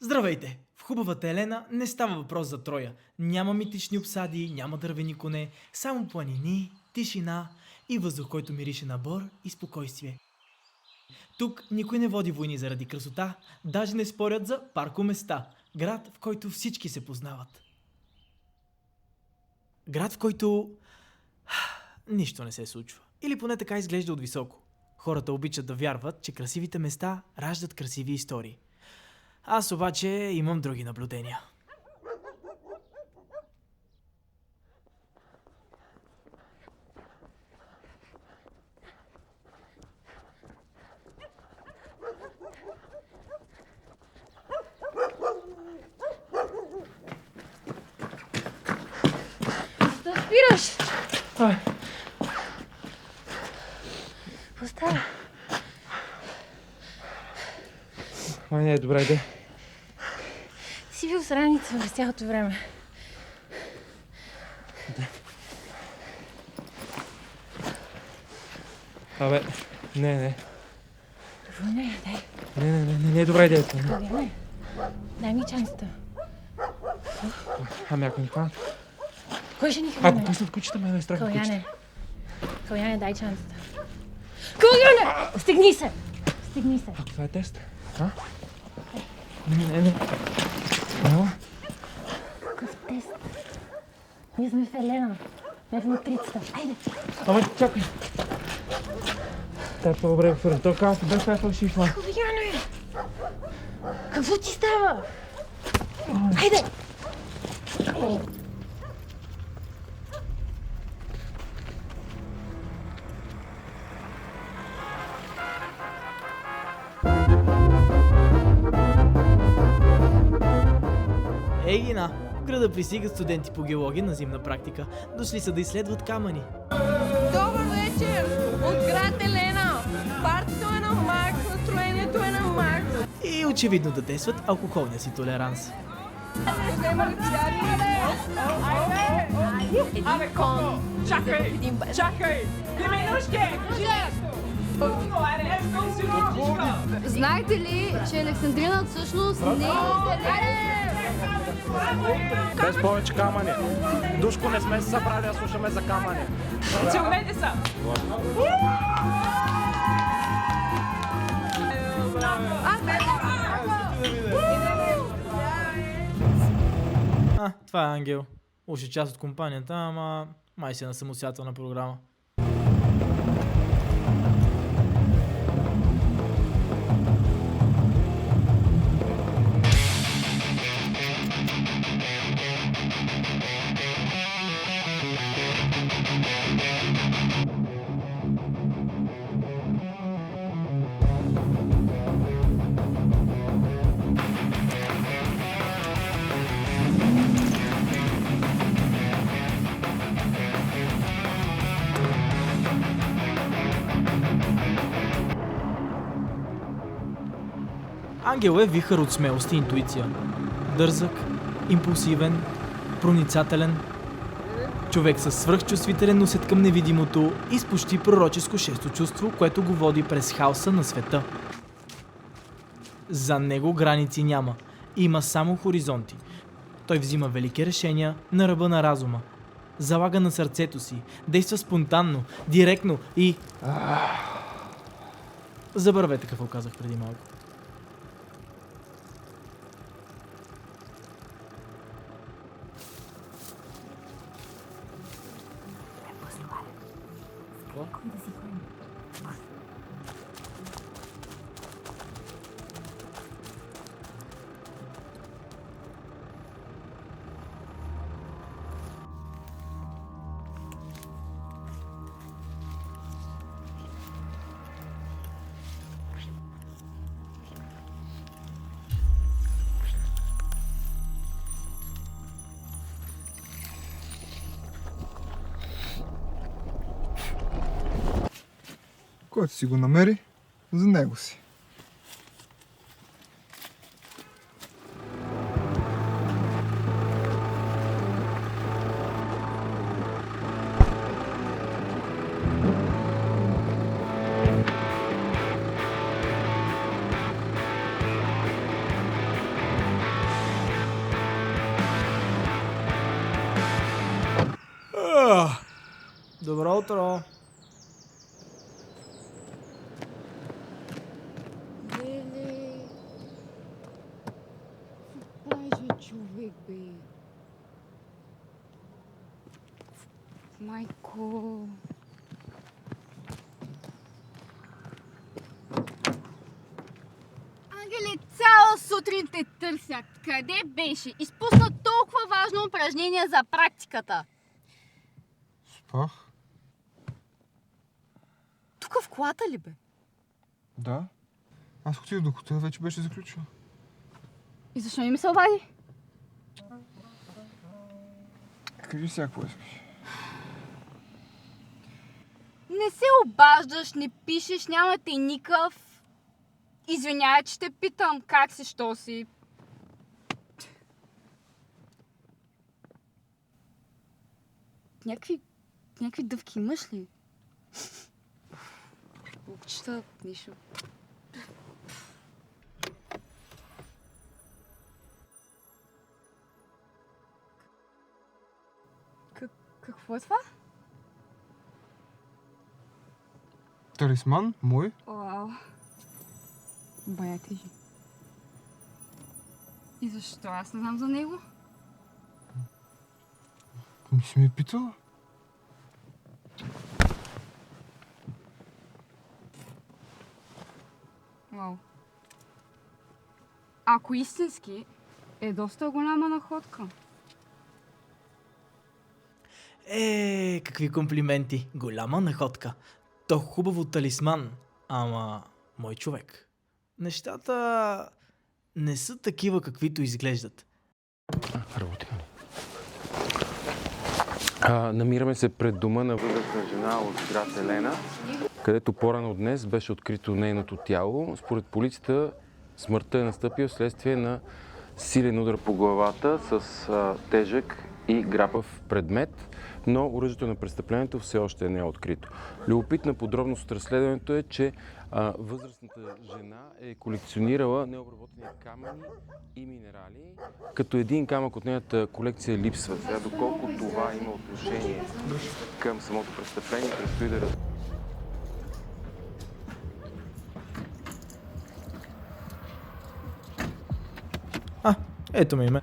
Здравейте! В хубавата Елена не става въпрос за Троя. Няма митични обсади, няма дървени коне, само планини, тишина и въздух, който мирише на бор и спокойствие. Тук никой не води войни заради красота, даже не спорят за паркоместа. Град, в който всички се познават. Град, в който нищо не се случва. Или поне така изглежда от високо. Хората обичат да вярват, че красивите места раждат красиви истории. Аз обаче имам други наблюдения. Да спираш! Остава. Май не е добра идея. Ти си бил с раница през цялото време. Абе, не. Какво не, дай. Не е добра идея. Не. Дай ми чанста. Ами ако ни хванат? Кой ще ни хване? Ако пуснат кучета, ме е страх от кучета. Каляне, дай чанста. Каляне! Стегни се! Ако това е тест? А? Не. Ела? Какъв тест? Ние сме в Елена. Не в матрицата. Айде! Ама чакай! Тай по-добре в то казва, без това е фалшив, ма. Каляне! Какво ти става? Айде! Ей, Гина! В града пристигат студенти по геология на зимна практика. Дошли са да изследват камъни. Добър вечер! От град Елена! Партито е на Маркс, настроението е на Маркс! И очевидно да тестват алкохолния си толеранс. Абе, кон! Чакай! Пименушки! Знаете ли, че Александрина всъщност не е... Без повече камъни. Душко, не сме се събрали да слушаме за камъни. Целмете са! Това е Ангел. Уж е част от компанията, ама май си е на самостоятелна програма. Ангел е вихър от смелост и интуиция. Дързък, импулсивен, проницателен. Човек със свръхчувствителен усет към невидимото и с почти пророческо шесто чувство, което го води през хаоса на света. За него граници няма. Има само хоризонти. Той взима велики решения на ръба на разума. Залага на сърцето си, действа спонтанно, директно и... Забравете какво казах преди малко. Който си го намери, за него си. Добро утро. Леле. Боже, човек, бе. Майко. Ангеле, цяла сутрин те търся. Къде беше? Изпусна толкова важно упражнение за практиката. Спах? Тук в колата ли бе? Да. Аз отидох до хотела, вече беше заключила. И защо не ми се обади? Кажи сега какво искаш. Не се обаждаш, не пишеш, нямате никакъв. Извинявай, че те питам как си, що си. Някакви дъвки имаш ли? Лукчета, нищо. Какво е това? Талисман? Мой? Вау. Бая тежи. И защо аз не знам за него? Не си ме питала? Вау. Ако истински, е доста голяма находка. Какви комплименти. Голяма находка. То хубаво талисман. Ама, мой човек. Нещата не са такива, каквито изглеждат. Работи. Намираме се пред дома на възрастна жена от град Елена, където по-рано днес беше открито нейното тяло. Според полицията смъртта е настъпила вследствие на силен удар по главата с тежък и грапав предмет, но оръжието на престъплението все още не е открито. Любопитна подробност от разследването е, че възрастната жена е колекционирала необработени камъни и минерали, като един камък от нейната колекция липсва. Сега, доколко това има отношение към самото престъпление, предстои да разберем. Ето ме име.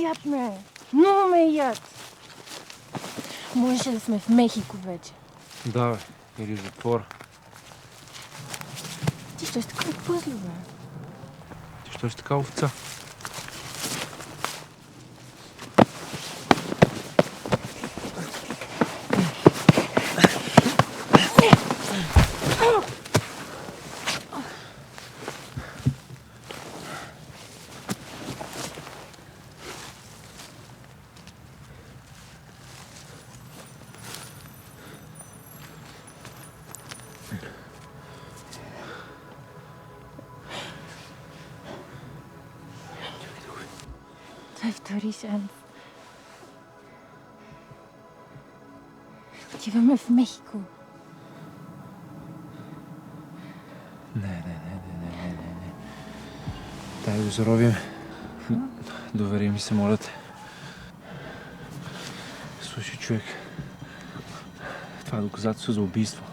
Яд ме! Много ме яд! Можеше да сме в Мехико вече. Да, бе. Или в затвора. Ти що си такова пъзли, бе? Ти що си така овца? Това е втори шанс. Отиваме в Мехико. Не. Дай го заробим. Довери ми се, моля те. Слушай, човек. Това е доказателство за убийство.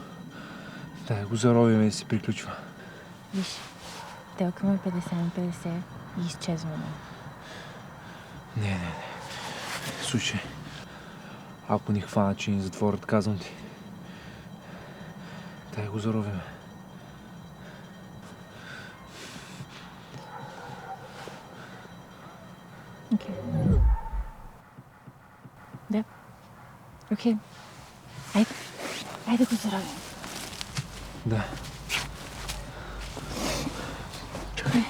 Дай го заробим и се приключва. Виж, телкаме 50 на 50 и изчезваме. Не. Слушай, ако ни хванат, че ни затворят, казвам ти. Дай го заровим. Окей. Да. Окей. Айде. Айде го заровим. Да. Чакай.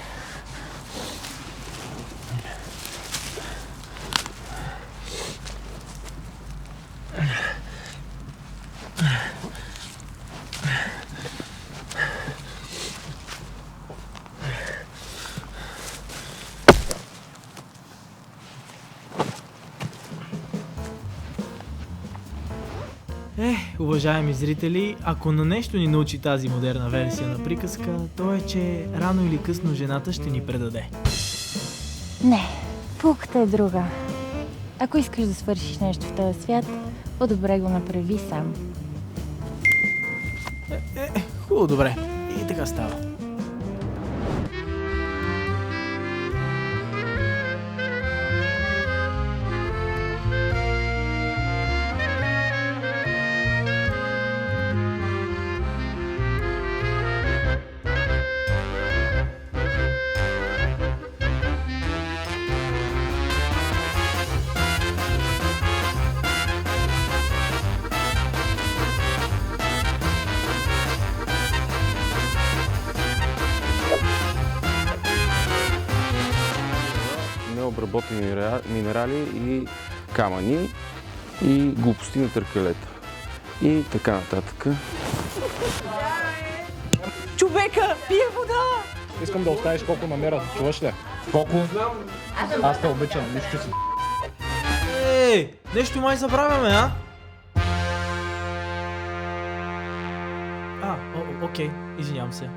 Уважаеми зрители, ако на нещо ни научи тази модерна версия на приказка, то е, че рано или късно жената ще ни предаде. Не, пулката е друга. Ако искаш да свършиш нещо в този свят, по-добре го направи сам. Хубаво, добре. И така става. Необработени минерали и камъни и глупости на търкалета. И така нататък. Човека, пие вода! Искам да оставиш колко намерят. Чуваш ли? Колко? Аз те обичам, нищо си. Нещо май забравяме, а? Окей, извинявам се.